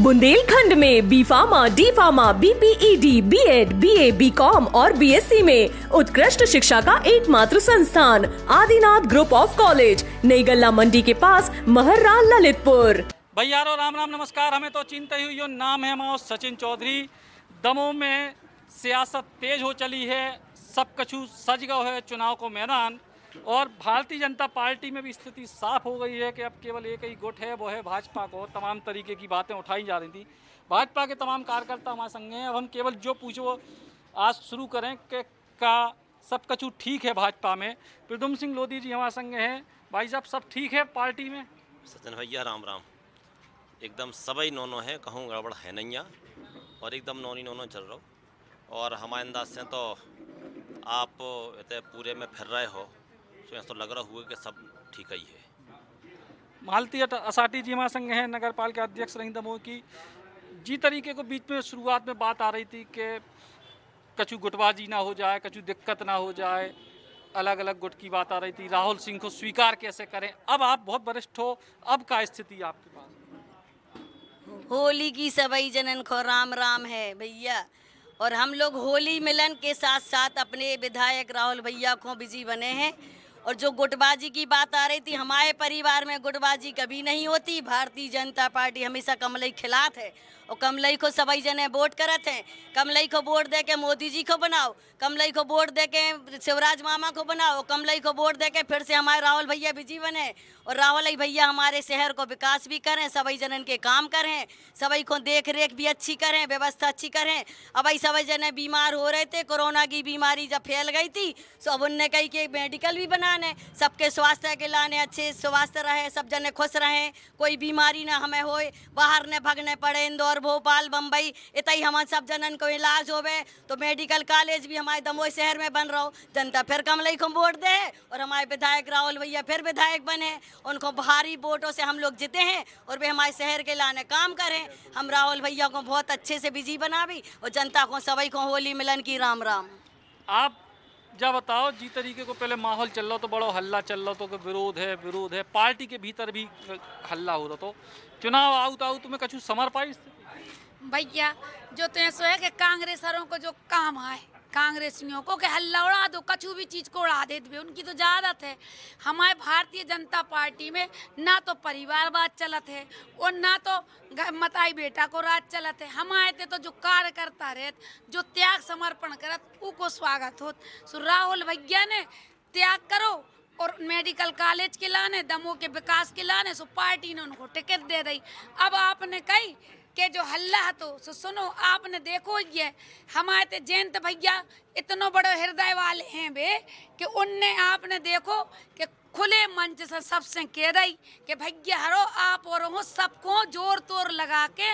बुंदेलखंड में B pharma, D pharma, BPED, B.Ed, BA, B.Com और BSc में उत्कृष्ट शिक्षा का एकमात्र संस्थान आदिनाथ ग्रुप ऑफ कॉलेज, नई गल्ला मंडी के पास, महर्रा, ललितपुर। भैया राम राम नमस्कार। हमें तो चिंता ही यो नाम है हमारा सचिन चौधरी। दमोह में सियासत तेज हो चली है, सब कछु सज गयो है चुनाव को मैदान, और भारतीय जनता पार्टी में भी स्थिति साफ हो गई है कि अब केवल एक ही गुट है, वो है भाजपा को। तमाम तरीके की बातें उठाई जा रही थी, भाजपा के तमाम कार्यकर्ता हमारे संग हैं। अब हम केवल जो पूछो आज शुरू करें कि का सब कछु ठीक है भाजपा में। प्रद्युम्न सिंह लोधी जी हमारे संग हैं। भाई साहब, सब ठीक है पार्टी में? सचिन भैया राम राम। एकदम सबई नोनो है, कहूँ गड़बड़ है नहीं, और एकदम नौनी नोनो चल रहा हो। और हमारे अंदाज से तो आप इतने पूरे में फिर रहे हो, तो लग रहा हुआ कि सब ठीक ही है। मालती असाटी जी हमारे संग हैं, नगर पालिका अध्यक्ष रही दमोह की। जी तरीके को बीच में शुरुआत में बात आ रही थी कि कछु गुटबाजी ना हो जाए, कछु दिक्कत ना हो जाए, अलग अलग गुट की बात आ रही थी। राहुल सिंह को स्वीकार कैसे करें? अब आप बहुत वरिष्ठ हो, अब का स्थिति आपके पास? होली की सबई जनन को राम राम है भैया। और हम लोग होली मिलन के साथ साथ अपने विधायक राहुल भैया को बिजी बने हैं। और जो गुटबाजी की बात आ रही थी, हमारे परिवार में गुटबाजी कभी नहीं होती। भारतीय जनता पार्टी हमेशा कमलई खिलाफ है, और कमलई को सभी जने वोट करत हैं। कमलई को वोट दे के मोदी जी को बनाओ, कमलई को वोट दे के शिवराज मामा को बनाओ, कमलई को वोट दे के फिर से हमारे राहुल भैया बिजी बने, और राहुल भैया हमारे शहर को विकास भी करें, सभी जनन के काम करें, सभी को देख रेख भी अच्छी करें, व्यवस्था अच्छी करें। अब भाई सभी जने बीमार हो रहे थे, कोरोना की बीमारी जब फैल गई थी, तो अब उनने कही कि मेडिकल भी बनाने, सबके स्वास्थ्य के लाने, अच्छे स्वास्थ्य रहे, सब जने खुश रहें, कोई बीमारी ना हमें होए, बाहर ने भगने पड़े, इंदौर, भोपाल, बम्बई, इतनी हमारे सब जनन को इलाज होवे। तो मेडिकल कॉलेज भी हमारे दमोह शहर में बन रहा हो। जनता फिर कमलई को वोट दे, और हमारे विधायक राहुल भैया फिर विधायक बने, उनको भारी वोटों से हम लोग जीते हैं, और वे हमारे शहर के लाने काम करें। हम राहुल भैया को बहुत अच्छे से बिजी बना भी, और जनता को सभी को होली मिलन की राम राम। आप जब बताओ, जी तरीके को पहले माहौल चल रहा तो बड़ा हल्ला चल रहा तो कि विरोध है, पार्टी के भीतर भी हल्ला हो रहा, तो चुनाव आऊ तुम्हें कछु समर पाई भैया? जो तो ऐसा है कि कांग्रेसरों को जो काम है, कांग्रेसियों को कि हल्ला उड़ा दो, कछु भी चीज़ को उड़ा देते भी, उनकी तो ज़्यादत है। हमारे भारतीय जनता पार्टी में ना तो परिवारवाद चलत है, और ना तो मताई बेटा को राज चलत है। हमारे ते तो जो कार्यकर्ता रहत, जो त्याग समर्पण करत, उको स्वागत होत। सो राहुल भैया ने त्याग करो और मेडिकल कॉलेज के लाने, दमोह के विकास के लाने, सो पार्टी ने उनको टिकट दे दी। अब आपने कही कि जो हल्ला है तो सुनो, आपने देखो ये हमारे ते जयंत भैया इतनो बड़े हृदय वाले हैं वे, कि उनने आपने देखो कि खुले मंच से सबसे कह रही कि भैया हरो आप और हो, सबको जोर तोर लगा के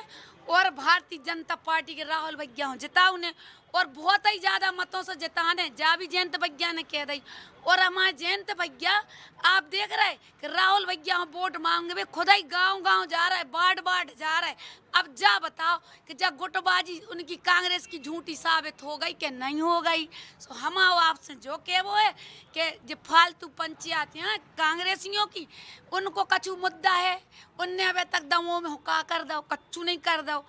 और भारतीय जनता पार्टी के राहुल भैया हो जिताओ ने, और बहुत ही ज़्यादा मतों से जिताने जा भी जयंत भैया ने कह दी। और हमारे जयंत भैया आप देख रहे कि राहुल भैया वोट मांगे, खुद ही गांव जा रहा है, वार्ड जा रहा है। अब जा बताओ कि जब गुटबाजी उनकी कांग्रेस की झूठी साबित हो गई कि नहीं हो गई। सो हम आपसे जो कह वो है कि जो फालतू पंचायत हैं कांग्रेसियों की, उनको कछु मुद्दा है, उनने अभी तक दमोह में हुक्का कर दो, कछु नहीं कर दो।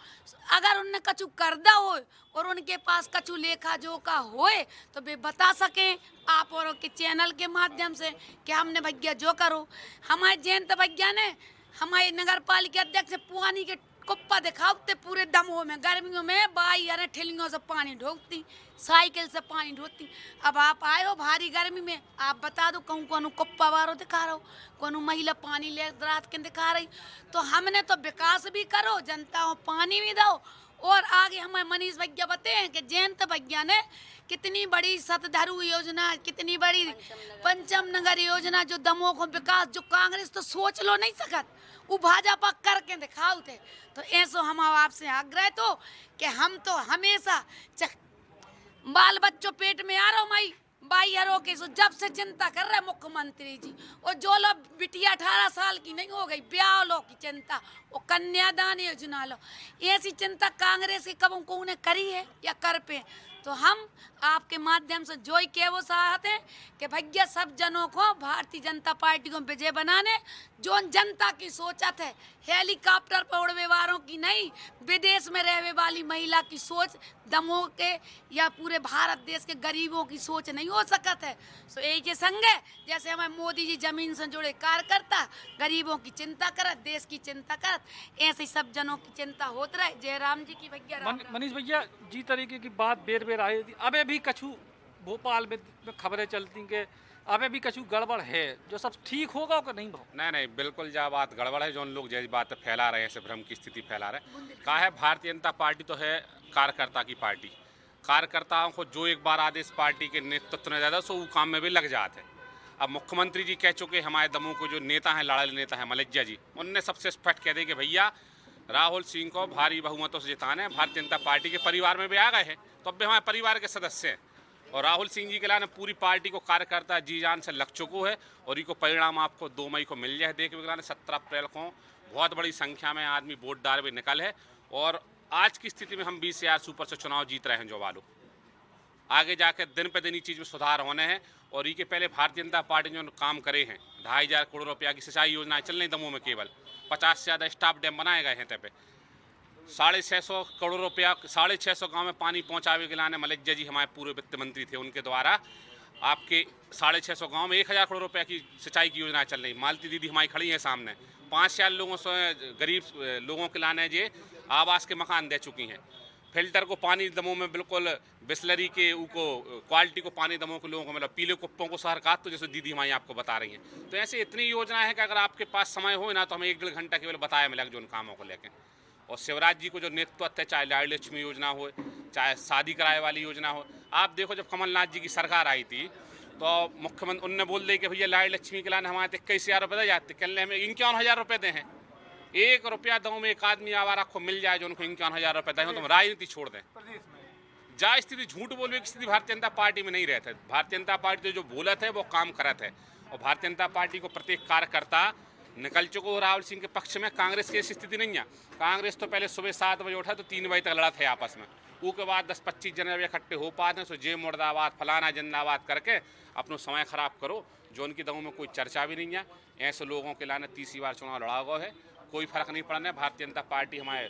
अगर उनने कछु कर दो हो और उनके पास कछु लेखा जोखा होए, तो वे बता सकें आप और के चैनल के माध्यम से कि हमने भैया जो करो। हमारे जयंत भैया ने हमारे नगर पालिका अध्यक्ष पुआनी के कुप्पा दिखाते पूरे दमोह में, गर्मियों में बाई अरे ठिलियों से पानी ढोकती, साइकिल से पानी ढोती। अब आप आए हो भारी गर्मी में, आप बता दो कहूँ कौन कुप्पा वारो दिखा रहा हो, कौन महिला पानी ले रात के दिखा रही। तो हमने तो विकास भी करो, जनता को पानी भी दो। और आगे हमें मनीष भैया बताए कि जयंत भैया ने कितनी बड़ी सतधरु योजना, कितनी बड़ी पंचम नगर योजना, जो दमोह को विकास, जो कांग्रेस तो सोच लो नहीं सकत, वो भाजपा करके दिखाओ थे। तो ऐसो हम आपसे आग्रह तो कि हम तो हमेशा बाल बच्चों पेट में आ रहा माई बाई हरो के सो जब से चिंता कर रहे मुख्यमंत्री जी, और जो लोग बिटिया 18 साल की नहीं हो गई, ब्याह लो की चिंता, वो कन्यादान योजना लो, ऐसी चिंता कांग्रेस के कबों को उन्हें करी है या कर पे? तो हम आपके माध्यम से जो ही कह वो चाहते हैं कि भैया सब जनों को भारतीय जनता पार्टी को विजय बनाने, जो जनता की सोचत है हेलीकॉप्टर पर उड़वे वालों की नहीं, विदेश में रहने वाली महिला की सोच, दमोह के या पूरे भारत देश के गरीबों की सोच नहीं हो सकत है। सो यही के संग है जैसे हमें मोदी जी जमीन से जुड़े कार्यकर्ता गरीबों की चिंता करत, देश की चिंता करत, ऐसे ही सब जनों की चिंता होत रहे। जयराम जी की भैया राम राम। मनीष भैया जी तरीके की बात बेर बेर आई थी, अबे भी कछु भोपाल में खबरें चलती कि अबे भी कछु गड़बड़ है, जो सब ठीक होगा कि नहीं भाव? नहीं बिल्कुल जा बात गड़बड़ है, जो उन लोग जैसी बात फैला रहे हैं, ऐसे भ्रम की स्थिति फैला रहे हैं। कहा है भारतीय जनता पार्टी तो है कार्यकर्ता की पार्टी, कार्यकर्ताओं को जो एक बार आदेश पार्टी के नेतृत्व ने दिया सो वो काम में भी लग जाते हैं। अब मुख्यमंत्री जी कह चुके हमारे दमोह को जो नेता हैं, लाड़ले नेता हैं मलैया जी, उनने सबसे स्पष्ट कह दिया कि भैया राहुल सिंह को भारी बहुमतों से जिताना है, भारतीय जनता पार्टी के परिवार में भी आ गए हैं तो अब भी हमारे परिवार के सदस्य हैं। और राहुल सिंह जी के लाने पूरी पार्टी को कार्यकर्ता जी जान से लग चुको है और इनको परिणाम आपको 2 मई को मिल जाए। देखिए 17 अप्रैल को बहुत बड़ी संख्या में आदमी वोट डाल भी निकल है और आज की स्थिति में हम 20,000 सुपर से चुनाव जीत रहे हैं। जो वालों आगे जाकर दिन पे दिन चीज़ में सुधार होने हैं और ये के पहले भारतीय जनता पार्टी ने जो काम करे हैं, 2,500 करोड़ रुपया की सिंचाई योजनाएं चल रही दमोह में, केवल 50 से ज़्यादा स्टाफ डैम बनाए गए हैं। तब 650 करोड़ रुपया 650 गांव में पानी पहुंचावे के लाने मलैया जी हमारे पूर्व वित्त मंत्री थे, उनके द्वारा आपके 650 गांव में 1,000 करोड़ रुपया की सिंचाई की योजना चल रही। मालती दीदी हमारी खड़ी है सामने, 5,000 लोगों से गरीब लोगों के लाने जे आवास के मकान दे चुकी हैं। फिल्टर को पानी दमोह में बिल्कुल बिस्लरी के उनको क्वालिटी को पानी दमोह के लोगों को मतलब पीले कुप्पों को शहर का, तो जैसे दीदी हमारी आपको बता रही हैं। तो ऐसे इतनी योजना है कि अगर आपके पास समय हो ना तो हमें 1-1.5 घंटा केवल बताया मिलेगा जो उन कामों को लेकर। और शिवराज जी को जो नेतृत्व है, चाहे लाडली लक्ष्मी योजना हो, चाहे शादी कराए वाली योजना हो, आप देखो जब कमलनाथ जी की सरकार आई थी तो मुख्यमंत्री उनने बोल दिया कि भैया लाडली लक्ष्मी के लाने हमारे 21,000 रुपये दे जाते, कल हमें 51,000 रुपये दे हैं। 1 रुपया दो में एक आदमी आवारा को मिल जाए जो उनको 51,000 रुपये दें, तो हम राजनीति छोड़ दें। जहाँ स्थिति झूठ बोलने की स्थिति भारतीय जनता पार्टी में नहीं रहते। भारतीय जनता पार्टी जो बोलत है वो काम करत है और भारतीय जनता पार्टी को प्रत्येक कार्यकर्ता निकल चुको हो राहुल सिंह के पक्ष में। कांग्रेस की ऐसी स्थिति नहीं है। कांग्रेस तो पहले सुबह 7 बजे उठा तो 3 बजे तक लड़ा थे आपस में, उसके बाद 10-25 जन इकट्ठे हो पाते हैं, सो जे मुर्दाबाद फलाना जिंदाबाद करके अपना समय खराब करो, जो उनकी दमों में कोई चर्चा भी नहीं है। ऐसे लोगों के लाने 30 बार चुनाव लड़ा हुआ है, कोई फर्क नहीं पड़ना है। भारतीय जनता पार्टी हमारे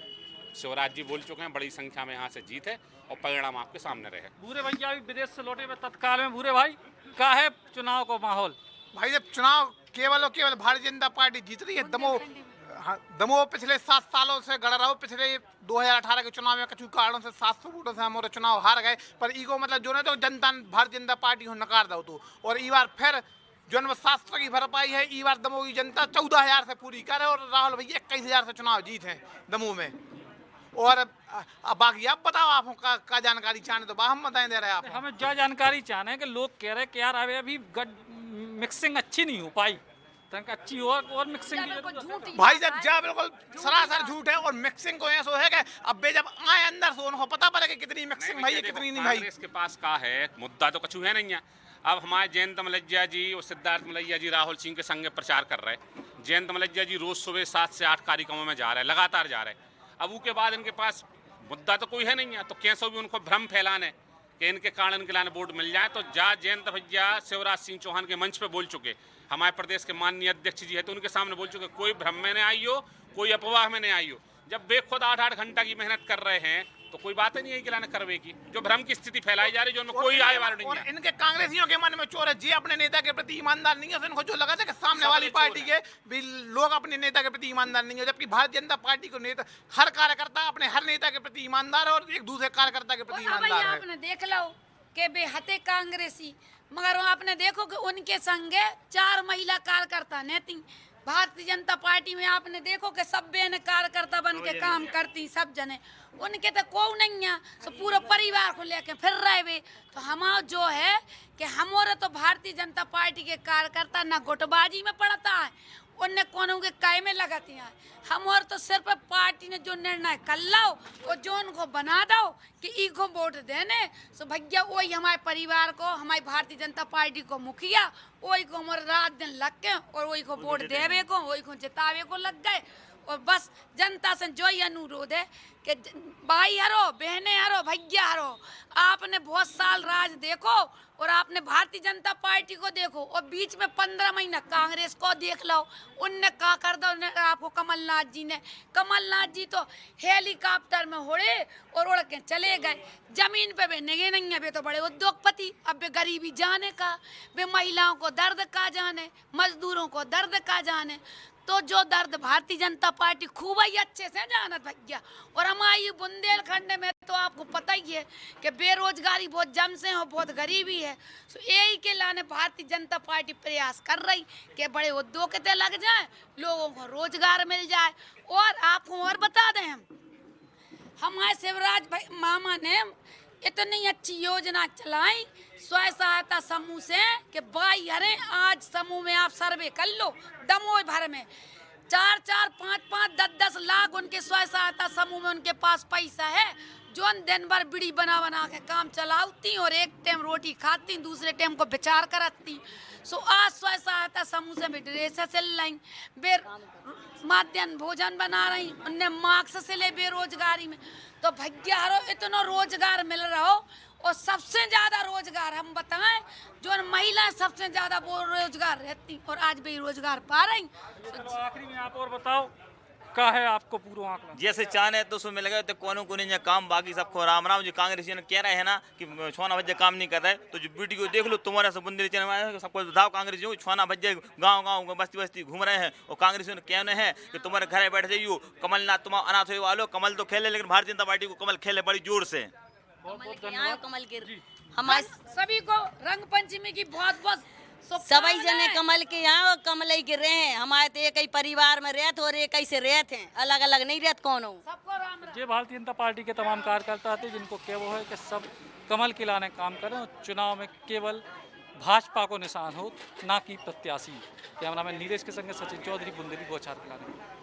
शिवराज जी बोल चुके हैं, बड़ी संख्या में यहाँ से जीत है और परिणाम आपके सामने रहे। भूरे भैया भी विदेश से लौटे में तत्काल में, भूरे भाई का है चुनाव को माहौल? भाई जब चुनाव केवल और केवल भारतीय जनता पार्टी जीत रही है। दमोह पिछले 7 सालों से गड़ा रहा हो। पिछले 2018 के चुनाव में कुछ कारणों से 700 वोटों से हमारे चुनाव हार गए, पर ईगो मतलब जो ना तो जनता भारतीय जनता पार्टी को नकार दो तो। और ई बार फिर जो 700 की भरपाई है, ई बार दमोह की जनता 14,000 से पूरी करे और राहुल भैया 21,000 से चुनाव जीत है दमोह में। और अब बाकी आप बताओ, आपको का जानकारी चाहने तो हम बताएं दे रहे हैं। आप हमें जो जानकारी चाहने कि लोग कह रहे कि यार अभी मिक्सिंग अच्छी नहीं हो पाई, अच्छी और मिक्सिंग भाई जब जा बिल्कुल सरासर झूठ है। और मिक्सिंग को ऐसा है कि अब बे जब आए अंदर से उनको पता पड़े कि कितनी मिक्सिंग भाई है कितनी नहीं भाई। कांग्रेस के पास का है मुद्दा तो कुछ है नहीं है। अब हमारे जयंत मलैया जी और सिद्धार्थ मलैया जी राहुल सिंह के संग प्रचार कर रहे हैं। जयंत मलैया जी रोज सुबह 7 से 8 कार्यक्रमों में जा रहे हैं, लगातार जा रहे हैं। अब उसके बाद इनके पास मुद्दा तो कोई है नहीं है, तो कैसे भी उनको भ्रम फैलाने कि इनके कारण इनके लाने वोट मिल जाए। तो जयंत भैया शिवराज सिंह चौहान के मंच पे बोल चुके, हमारे प्रदेश के माननीय अध्यक्ष जी है तो उनके सामने बोल चुके, कोई भ्रम में नहीं आई हो, कोई अफवाह में नहीं आई हो। जब वे खुद 8-8 घंटा की मेहनत कर रहे हैं तो कोई बात नहीं है कि लाने करवे की। जो भ्रम की स्थिति फैलाई जा रही है, जो कोई आए वाला नहीं है। और इनके कांग्रेसियों के मन में चोर है, जी अपने नेता के प्रति ईमानदार नहीं है। इनको जो लगा था कि सामने वाली पार्टी के भी लोग अपने नेता के प्रति ईमानदार नहीं है, जबकि भारतीय जनता पार्टी को नेता हर कार्यकर्ता अपने हर नेता के प्रति ईमानदार है और एक दूसरे कार्यकर्ता के प्रति ईमानदार है। आपने देख लो कि बेहते कांग्रेसी, मगर आपने देखो कि उनके संगे 4 महिला कार्यकर्ता नेती। भारतीय जनता पार्टी में आपने देखो कि सब बहन कार्यकर्ता बन के काम करती, सब जने उनके तो कोई नहीं है, तो पूरा परिवार को लेके फिर रहे वे। तो हमारा जो है कि हमारे तो भारतीय जनता पार्टी के कार्यकर्ता ना गुटबाजी में पड़ता है, उनने कोनों के काय में लगाती हैं। हमारे तो सिर्फ पार्टी ने जो निर्णय कर लो वो जो उनको बना दो कि ई को वोट देने, तो भैया वही हमारे परिवार को, हमारी भारतीय जनता पार्टी को मुखिया वही को हमारे रात दिन लग के और वही को वोट देवे को, वही को जितावे को लग गए। और बस जनता से जो ही अनुरोध है कि भाई हरो, बहनें हरो, भैया हरो, आपने बहुत साल राज देखो और आपने भारतीय जनता पार्टी को देखो और बीच में 15 महीना कांग्रेस को देख लो। उनने क्या कर दो आपको कमलनाथ जी तो हेलीकॉप्टर में उड़े और उड़ के चले गए, जमीन पे वे नगे नहीं है, वे तो बड़े उद्योगपति। अब वे गरीबी जाने का, वे महिलाओं को दर्द का जाने, मजदूरों को दर्द का जाने। तो जो दर्द भारतीय जनता पार्टी खूब ही अच्छे से जानत भैया। और हमारी बुंदेलखंड में तो आपको पता ही है कि बेरोजगारी बहुत जम से और बहुत गरीबी है। तो यही के लाने भारतीय जनता पार्टी प्रयास कर रही कि बड़े उद्योग के लग जाए, लोगों को रोजगार मिल जाए। और आपको और बता दें, हमारे शिवराज भाई मामा ने इतनी अच्छी योजना चलाई स्वयं सहायता समूह से कि भाई अरे आज समूह में आप सर्वे कर लो, दमोह भर में 4-4, 5-5, 10-10 लाख उनके स्वयं सहायता समूह में उनके पास पैसा है, जो दिन भर बीड़ी बना बना के काम चलाती और एक टाइम रोटी खाती, दूसरे टाइम को विचार करती। सो आज स्वयं सहायता समूह से भी ड्रेस सिल रही, मध्याह्न भोजन बना रही, उनने मार्क्स से ले बेरोजगारी में। तो भैया इतना रोजगार मिल रहा हो। और सबसे ज्यादा रोजगार हम बताएं, जो महिलाएं सबसे ज्यादा वो रोजगार रहती और आज बेरोजगार पा रही। चलो आखिरी में आप और बताओ, का है आपको पूरा आंकड़ा? जैसे चाहे तो उसमें लगे तो कोनो को नहीं काम, बाकी सबको राम राम। जो कांग्रेस कह रहे हैं ना कि छोना भज्जे काम नहीं कर रहे, तो जो वीडियो देख लो तुम्हारे सब बुंदेली चैनल में सबको बताओ, कांग्रेस छोना भज्जे गाँव गाँव बस्ती बस्ती घूम रहे हैं और कांग्रेस कहने हैं कि तुम्हारे घर बैठ जाइयो, कमलनाथ तुम अनाथ हो वालो, कमल तो खेले लेकिन भारतीय जनता पार्टी को कमल खेले बड़ी जोर से। कमल के हमारे सभी को रंग पंचमी की बहुत बहुत सभी जने कमल के यहाँ और कमल ही गिर रहे हैं। हमारे तो एक ही परिवार में रहते और एक ही से रहते हैं, अलग अलग नहीं रहते कौन हो। सबको राम राम। ये भारतीय जनता पार्टी के तमाम कार्यकर्ता थे जिनको क्या वो है कि सब कमल के लाने काम करें और चुनाव में केवल भाजपा को निशान हो, ना कि प्रत्याशी। कैमरामैन नीलेश के संग सचिन चौधरी, बुंदेली बौछार के लाने।